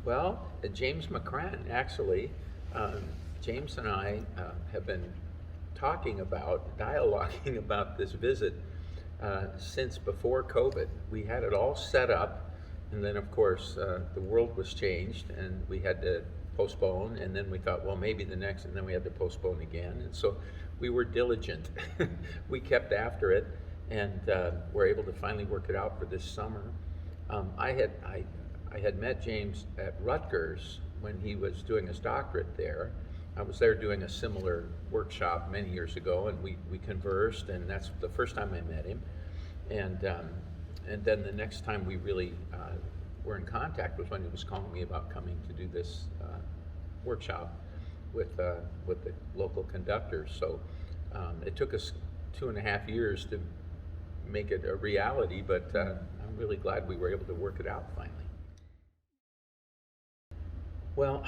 Well, James McCran, actually, um, James and I have been dialoguing about this visit since before COVID. We had it all set up, and then, of course, the world was changed, and we had to postpone, and then we thought, well, maybe the next, and then we had to postpone again. And so we were diligent. We kept after it, and were able to finally work it out for this summer. I had met James at Rutgers when he was doing his doctorate there. I was there doing a similar workshop many years ago, and we conversed, and that's the first time I met him. And then the next time we really were in contact was when he was calling me about coming to do this workshop with the local conductors. So it took us 2.5 years to make it a reality, but I'm really glad we were able to work it out finally. Well,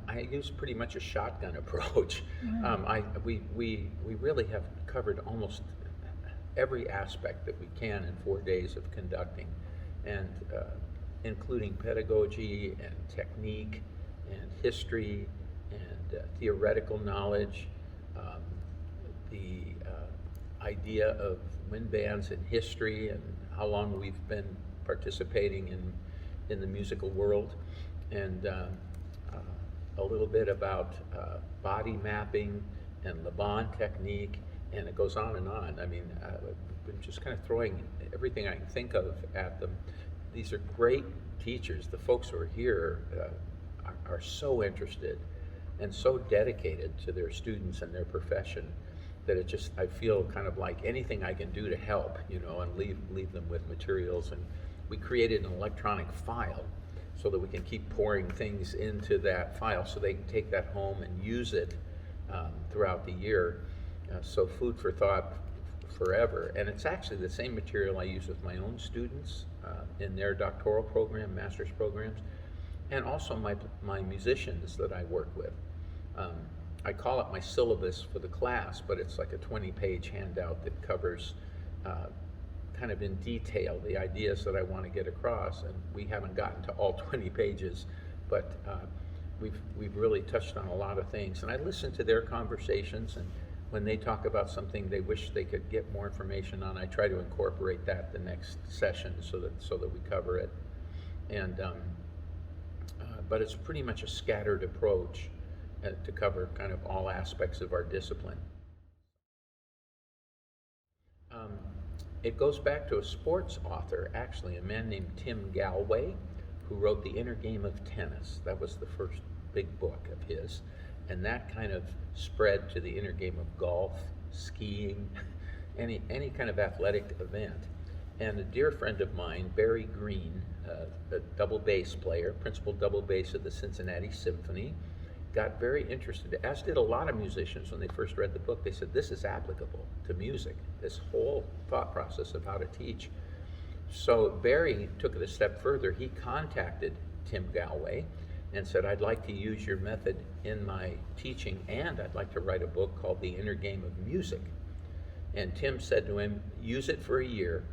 I use pretty much a shotgun approach. We really have covered almost every aspect that we can in 4 days of conducting, and including pedagogy and technique and history and theoretical knowledge, the idea of wind bands in history and how long we've been participating in the musical world, and a little bit about body mapping and Laban technique, and it goes on and on. I mean, I've been just kind of throwing everything I can think of at them. These are great teachers. The folks who are here are so interested and so dedicated to their students and their profession that I feel kind of like anything I can do to help, and leave them with materials. And we created an electronic file so that we can keep pouring things into that file so they can take that home and use it throughout the year. So food for thought forever. And it's actually the same material I use with my own students in their doctoral program, master's programs, and also my musicians that I work with. I call it my syllabus for the class, but it's like a 20-page handout that covers kind of in detail the ideas that I want to get across, and we haven't gotten to all 20 pages, but we've really touched on a lot of things. And I listen to their conversations, and when they talk about something they wish they could get more information on, I try to incorporate that the next session so that we cover it. And but it's pretty much a scattered approach to cover kind of all aspects of our discipline. It goes back to a sports author, actually, a man named Tim Galway, who wrote The Inner Game of Tennis. That was the first big book of his. And that kind of spread to the inner game of golf, skiing, any kind of athletic event. And a dear friend of mine, Barry Green, a double bass player, principal double bass of the Cincinnati Symphony, got very interested, as did a lot of musicians when they first read the book. They said, this is applicable to music, this whole thought process of how to teach. So Barry took it a step further. He contacted Tim Galway and said, I'd like to use your method in my teaching, and I'd like to write a book called The Inner Game of Music. And Tim said to him, use it for a year.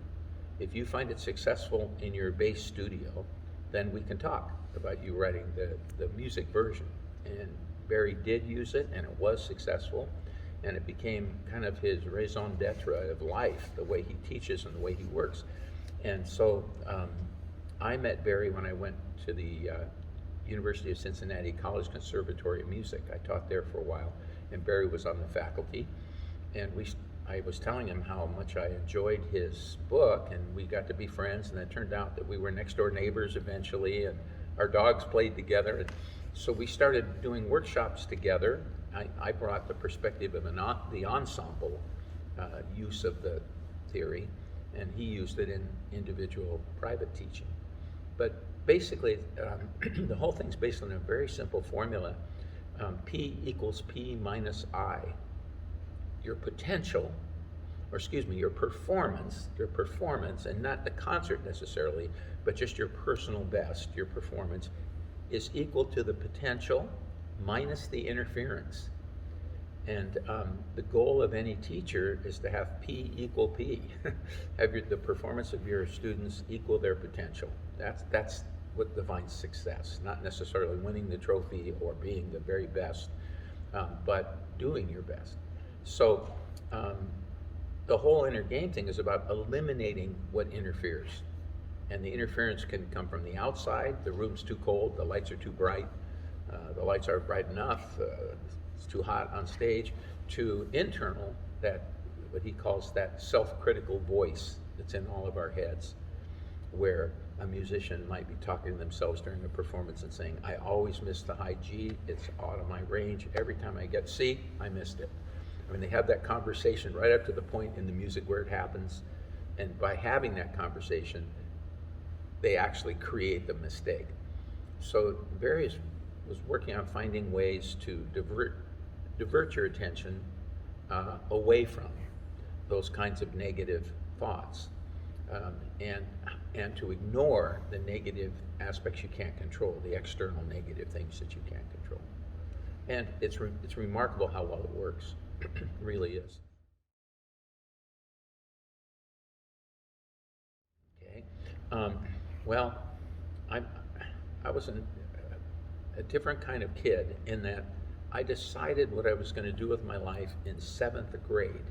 If you find it successful in your bass studio, then we can talk about you writing the music version. And Barry did use it, and it was successful, and it became kind of his raison d'etre of life, the way he teaches and the way he works. And so I met Barry when I went to the University of Cincinnati College Conservatory of Music. I taught there for a while, and Barry was on the faculty, and I was telling him how much I enjoyed his book, and we got to be friends, and it turned out that we were next door neighbors eventually, and our dogs played together. And so we started doing workshops together. I brought the perspective of the ensemble use of the theory, and he used it in individual private teaching. But basically, the whole thing's based on a very simple formula. P equals P minus I. Your potential, or excuse me, your performance, and not the concert necessarily, but just your personal best, your performance, is equal to the potential minus the interference. And the goal of any teacher is to have P equal P. Have the performance of your students equal their potential. That's what defines success, not necessarily winning the trophy or being the very best, but doing your best. So the whole inner game thing is about eliminating what interferes. And the interference can come from the outside, the room's too cold, the lights are too bright, the lights aren't bright enough, it's too hot on stage, to internal, that what he calls that self-critical voice that's in all of our heads, where a musician might be talking to themselves during a performance and saying, I always miss the high G, it's out of my range, every time I get C, I missed it. I mean, they have that conversation right up to the point in the music where it happens, and by having that conversation, they actually create the mistake. So Various was working on finding ways to divert your attention away from those kinds of negative thoughts, and to ignore the negative aspects you can't control, the external negative things that you can't control. And it's remarkable how well it works. It really is. Okay. Well, I was a different kind of kid in that I decided what I was going to do with my life in 7th grade.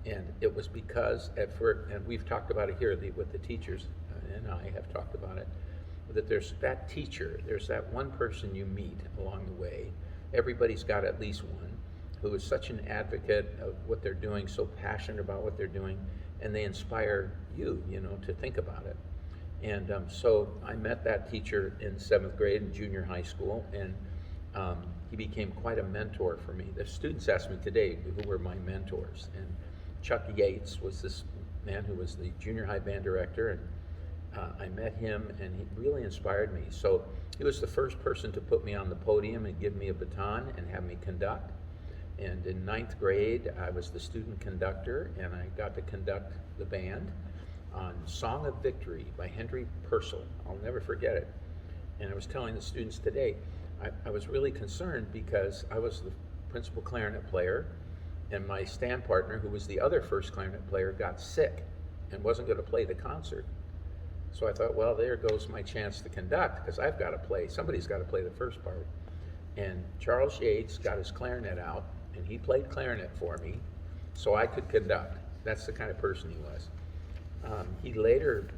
And it was because and we've talked about it here with the teachers, and I have talked about it, that there's that teacher, there's that one person you meet along the way. Everybody's got at least one who is such an advocate of what they're doing, so passionate about what they're doing, and they inspire you, to think about it. And so I met that teacher in 7th grade in junior high school, and he became quite a mentor for me. The students ask me today who were my mentors, and Chuck Yates was this man who was the junior high band director, and I met him, and he really inspired me. So he was the first person to put me on the podium and give me a baton and have me conduct. And in 9th grade, I was the student conductor, and I got to conduct the band on Song of Victory by Henry Purcell. I'll never forget it. And I was telling the students today, I was really concerned because I was the principal clarinet player, and my stand partner, who was the other first clarinet player, got sick and wasn't going to play the concert. So I thought, well, there goes my chance to conduct, because I've got to play. Somebody's got to play the first part. And Charles Yates got his clarinet out, and he played clarinet for me so I could conduct. That's the kind of person he was. He later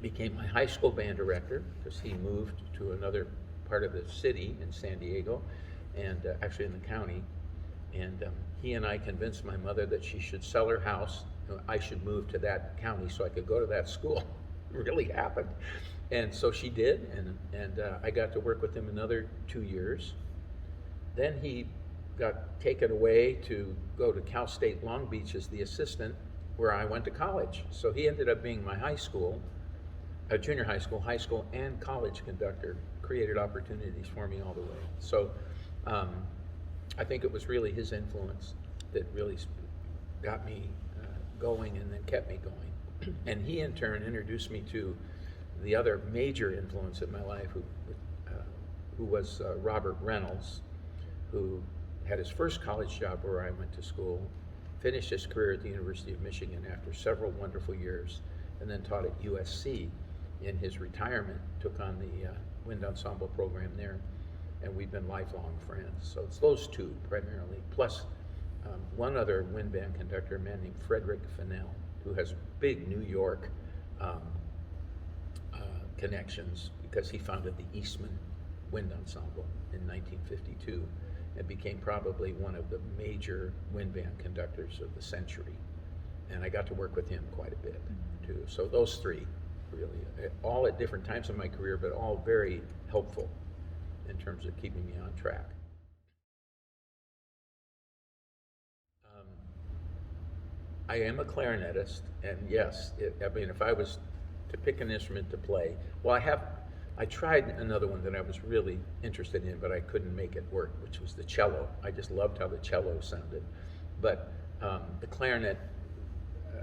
became my high school band director, because he moved to another part of the city in San Diego, and actually in the county. And he and I convinced my mother that she should sell her house. I should move to that county so I could go to that school. It really happened. And so she did, and I got to work with him another 2 years. Then he got taken away to go to Cal State Long Beach as the assistant, where I went to college. So he ended up being my junior high school, and college conductor. Created opportunities for me all the way. So I think it was really his influence that really got me going and then kept me going. And he in turn introduced me to the other major influence in my life, who was Robert Reynolds, who had his first college job where I went to school, finished his career at the University of Michigan after several wonderful years, and then taught at USC. In his retirement, took on the wind ensemble program there, and we've been lifelong friends. So it's those two primarily, plus one other wind band conductor, a man named Frederick Fennell, who has big New York connections, because he founded the Eastman Wind Ensemble in 1952 and became probably one of the major wind band conductors of the century. And I got to work with him quite a bit too. So those three, really, all at different times in my career, but all very helpful in terms of keeping me on track. I am a clarinetist, and yes, if I was to pick an instrument to play, well, I tried another one that I was really interested in, but I couldn't make it work, which was the cello. I just loved how the cello sounded. But the clarinet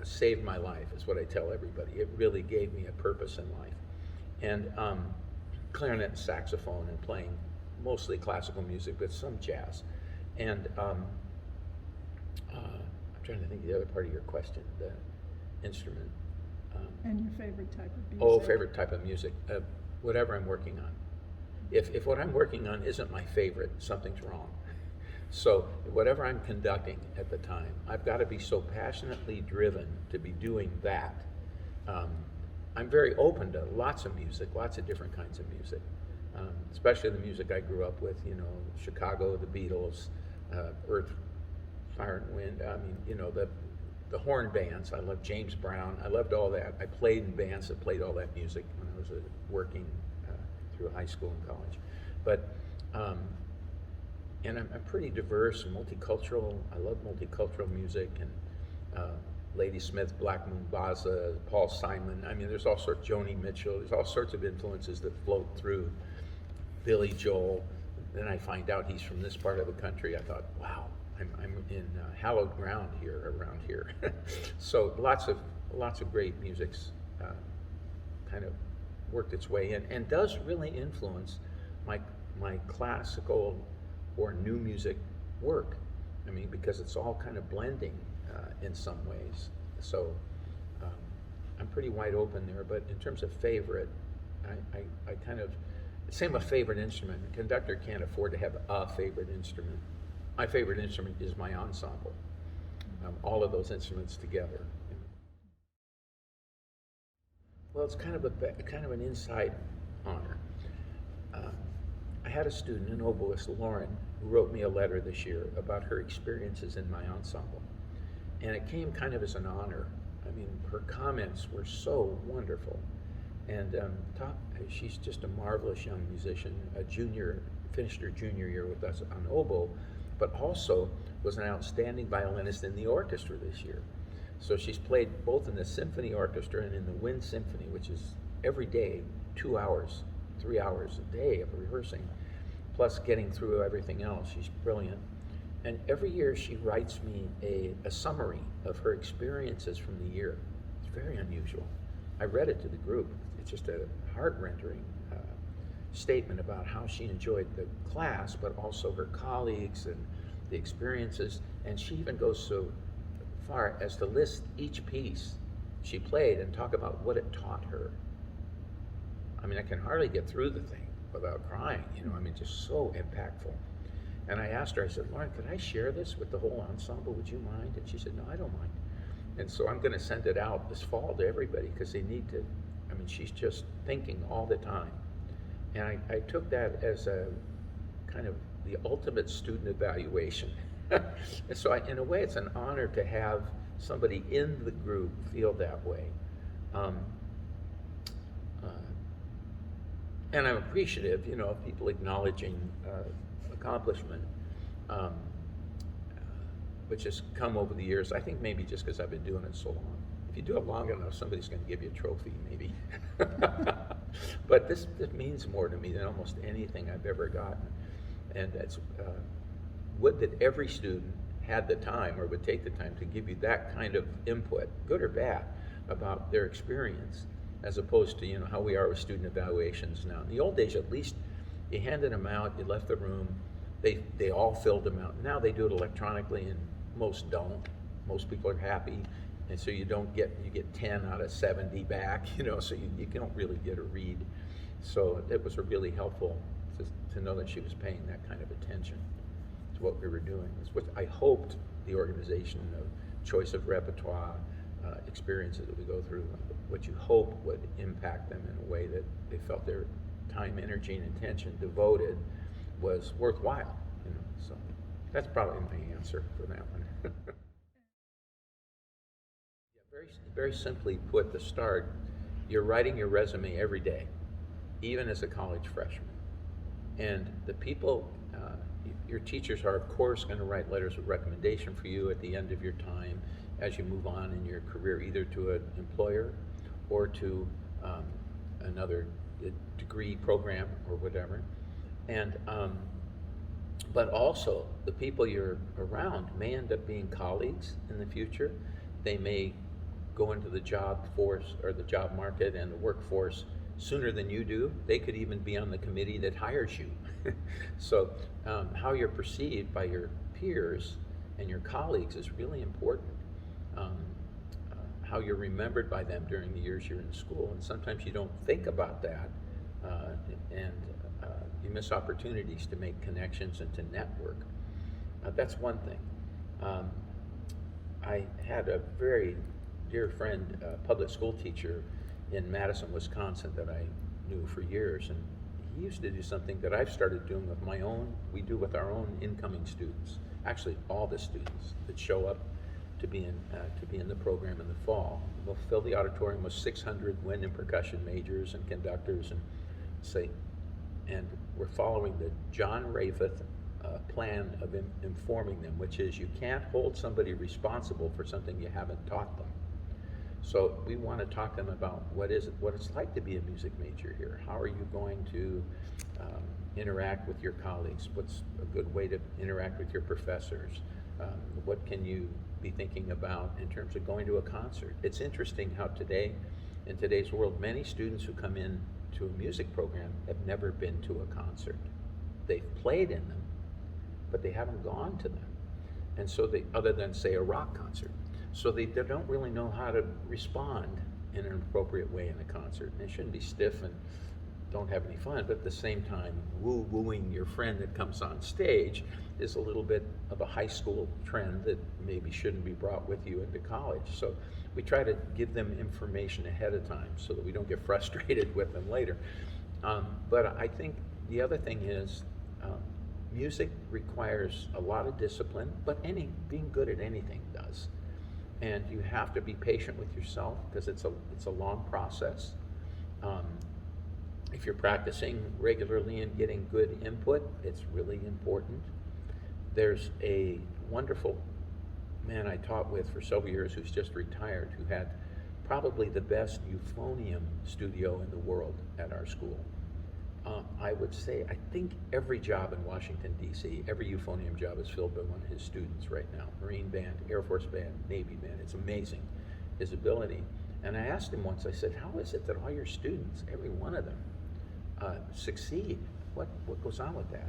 saved my life, is what I tell everybody. It really gave me a purpose in life. And clarinet and saxophone, and playing mostly classical music, but some jazz. And I'm trying to think of the other part of your question, the instrument. And your favorite type of music? Oh, favorite type of music, whatever I'm working on. If what I'm working on isn't my favorite, something's wrong. So whatever I'm conducting at the time, I've got to be so passionately driven to be doing that. I'm very open to lots of music, lots of different kinds of music, especially the music I grew up with, Chicago, the Beatles, Earth, Fire and Wind. I mean, the horn bands. I loved James Brown. I loved all that. I played in bands that played all that music when I was working through high school and college. But and I'm pretty diverse and multicultural. I love multicultural music and Lady Smith, Black Mambaza, Paul Simon. I mean, there's all sorts. Joni Mitchell. There's all sorts of influences that float through. Billy Joel. Then I find out he's from this part of the country. I thought, wow, I'm in hallowed ground here, around here. So lots of great music's kind of worked its way in, and does really influence my classical or new music work. I mean, because it's all kind of blending in some ways. So I'm pretty wide open there. But in terms of favorite, I kind of, same with favorite instrument. A conductor can't afford to have a favorite instrument. My favorite instrument is my ensemble. All of those instruments together. Well, it's kind of an inside honor. I had a student, an oboist, Lauren, who wrote me a letter this year about her experiences in my ensemble. And it came kind of as an honor. I mean, her comments were so wonderful. And she's just a marvelous young musician, finished her junior year with us on oboe, but also was an outstanding violinist in the orchestra this year. So she's played both in the symphony orchestra and in the wind symphony, which is every day, 2 hours, 3 hours a day of rehearsing, plus getting through everything else. She's brilliant. And every year she writes me a summary of her experiences from the year. It's very unusual. I read it to the group. It's just a heart-rending statement about how she enjoyed the class, but also her colleagues and the experiences. And she even goes so far as to list each piece she played and talk about what it taught her. I mean, I can hardly get through the thing without crying, I mean, just so impactful. And I asked her, I said, Lauren, could I share this with the whole ensemble? Would you mind? And she said, no, I don't mind. And so I'm going to send it out this fall to everybody because they need to. I mean, she's just thinking all the time. And I took that as a kind of the ultimate student evaluation. And so in a way, it's an honor to have somebody in the group feel that way. And I'm appreciative, of people acknowledging accomplishment, which has come over the years. I think maybe just because I've been doing it so long. If you do it long enough, somebody's going to give you a trophy, maybe. But this means more to me than almost anything I've ever gotten. And it's would that every student had the time or would take the time to give you that kind of input, good or bad, about their experience, as opposed to how we are with student evaluations now. In the old days, at least, you handed them out, you left the room, they all filled them out. Now they do it electronically, and most don't. Most people are happy, and so you get 10 out of 70 back, so you don't really get a read. So it was really helpful to know that she was paying that kind of attention to what we were doing. It's what I hoped the organization of choice of repertoire, experiences that we go through, what you hope would impact them in a way that they felt their time, energy, and attention devoted was worthwhile. So that's probably my answer for that one. Yeah, very simply put, to start, you're writing your resume every day, even as a college freshman. And the people, your teachers are of course going to write letters of recommendation for you at the end of your time as you move on in your career, either to an employer or to another degree program or whatever. And but also the people you're around may end up being colleagues in the future. They may go into the job force or the job market and the workforce sooner than you do. They could even be on the committee that hires you. So how you're perceived by your peers and your colleagues is really important. how you're remembered by them during the years you're in school. And sometimes you don't think about that, and you miss opportunities to make connections and to network. That's one thing. I had a very dear friend, public school teacher in Madison, Wisconsin, that I knew for years, and he used to do something that I've started doing with my own, we do with our own incoming students, actually all the students that show up to be in the program in the fall. We'll fill the auditorium with 600 wind and percussion majors and conductors, and we're following the John Rayfith plan of informing them, which is you can't hold somebody responsible for something you haven't taught them. So we want to talk to them about what it's like to be a music major here. How are you going to interact with your colleagues? What's a good way to interact with your professors? What can you be thinking about in terms of going to a concert? It's interesting how in today's world, many students who come in to a music program have never been to a concert. They've played in them, but they haven't gone to them. And so other than say a rock concert. So they don't really know how to respond in an appropriate way in a concert. And they shouldn't be stiff and don't have any fun, but at the same time, wooing your friend that comes on stage is a little bit of a high school trend that maybe shouldn't be brought with you into college. So we try to give them information ahead of time so that we don't get frustrated with them later. But I think the other thing is, music requires a lot of discipline, but being good at anything does. And you have to be patient with yourself because it's a long process. If you're practicing regularly and getting good input, it's really important. There's a wonderful man I taught with for several years who's just retired, who had probably the best euphonium studio in the world at our school. I would say, I think every job in Washington, D.C., every euphonium job is filled by one of his students right now. Marine Band, Air Force Band, Navy Band. It's amazing, his ability. And I asked him once, I said, how is it that all your students, every one of them, succeed? What goes on with that?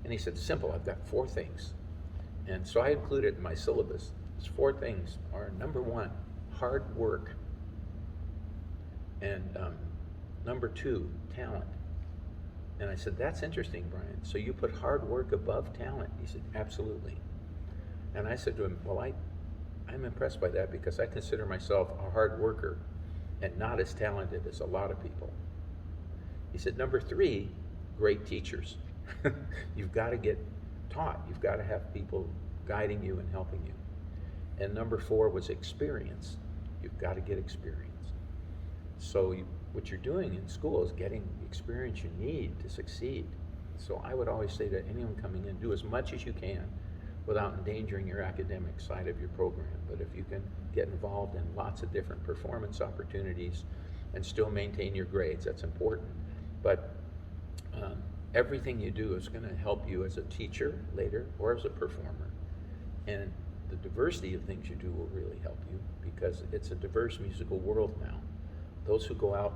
And he said, simple, I've got 4 things. And so I included in my syllabus. These 4 things are, number 1, hard work. And number 2, talent. And I said, that's interesting, Brian. So you put hard work above talent? He said, absolutely. And I said to him, well, I'm impressed by that because I consider myself a hard worker and not as talented as a lot of people. He said, number 3, great teachers. You've got to get taught. You've got to have people guiding you and helping you. And number 4 was experience. You've got to get experience. So what you're doing in school is getting the experience you need to succeed. So I would always say to anyone coming in, do as much as you can without endangering your academic side of your program. But if you can get involved in lots of different performance opportunities and still maintain your grades, that's important. But everything you do is going to help you as a teacher later or as a performer. And the diversity of things you do will really help you because it's a diverse musical world now. Those who go out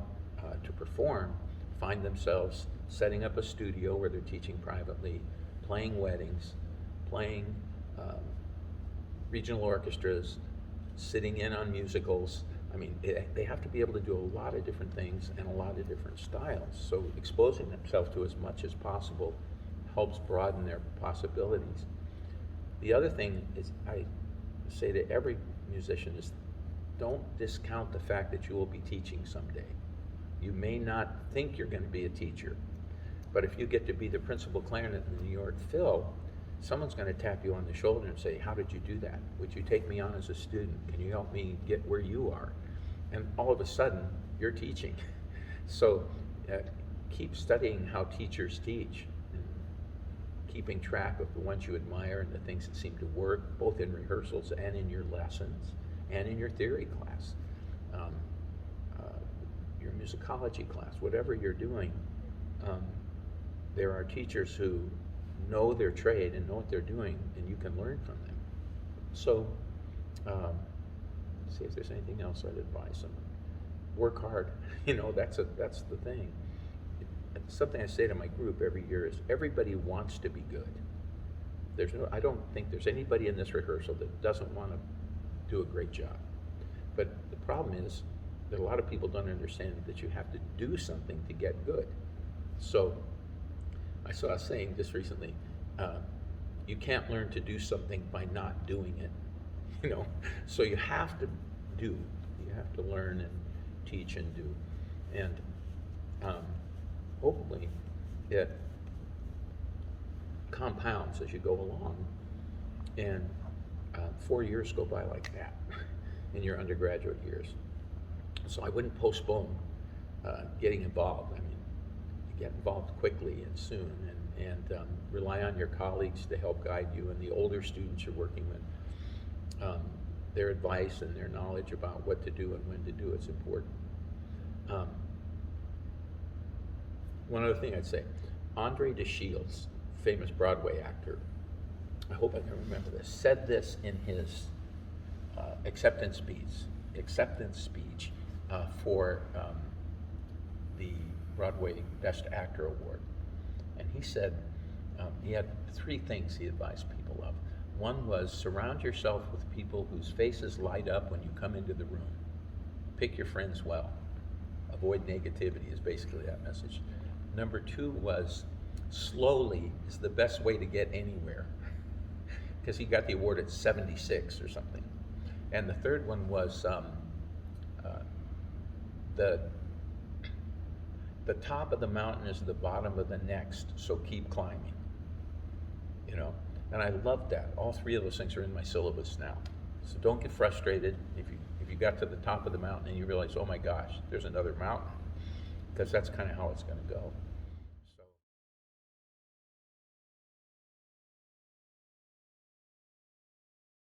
to perform find themselves setting up a studio where they're teaching privately, playing weddings, playing regional orchestras, sitting in on musicals. I mean, they have to be able to do a lot of different things and a lot of different styles. So exposing themselves to as much as possible helps broaden their possibilities. The other thing is, I say to every musician is, don't discount the fact that you will be teaching someday. You may not think you're going to be a teacher, but if you get to be the principal clarinet in the New York Phil, someone's going to tap you on the shoulder and say, how did you do that? Would you take me on as a student? Can you help me get where you are? And all of a sudden, you're teaching. So keep studying how teachers teach, and keeping track of the ones you admire and the things that seem to work, both in rehearsals and in your lessons and in your theory class, your musicology class, whatever you're doing. There are teachers who know their trade and know what they're doing, and you can learn from them. So, see if there's anything else I'd advise them. Work hard. You know, that's the thing. Something I say to my group every year is everybody wants to be good. I don't think there's anybody in this rehearsal that doesn't want to do a great job. But the problem is that a lot of people don't understand that you have to do something to get good. So I saw a saying just recently, you can't learn to do something by not doing it, you know. So you have to do, you have to learn and teach and do. And hopefully it compounds as you go along. And 4 years go by like that in your undergraduate years. So I wouldn't postpone getting involved. I mean, you get involved quickly and soon, and rely on your colleagues to help guide you, and the older students you're working with, their advice and their knowledge about what to do and when to do is important. One other thing I'd say, Andre de Shields, famous Broadway actor, I hope I can remember this, said this in his acceptance speech for the Broadway Best Actor Award. And he said he had 3 things he advised people of. One was surround yourself with people whose faces light up when you come into the room. Pick your friends well. Avoid negativity is basically that message. Number 2 was slowly is the best way to get anywhere, because he got the award at 76 or something. And the third one was the top of the mountain is the bottom of the next, so keep climbing. You know, and I love that. All 3 of those things are in my syllabus now. So don't get frustrated if you got to the top of the mountain and you realize, oh my gosh, there's another mountain, because that's kind of how it's going to go.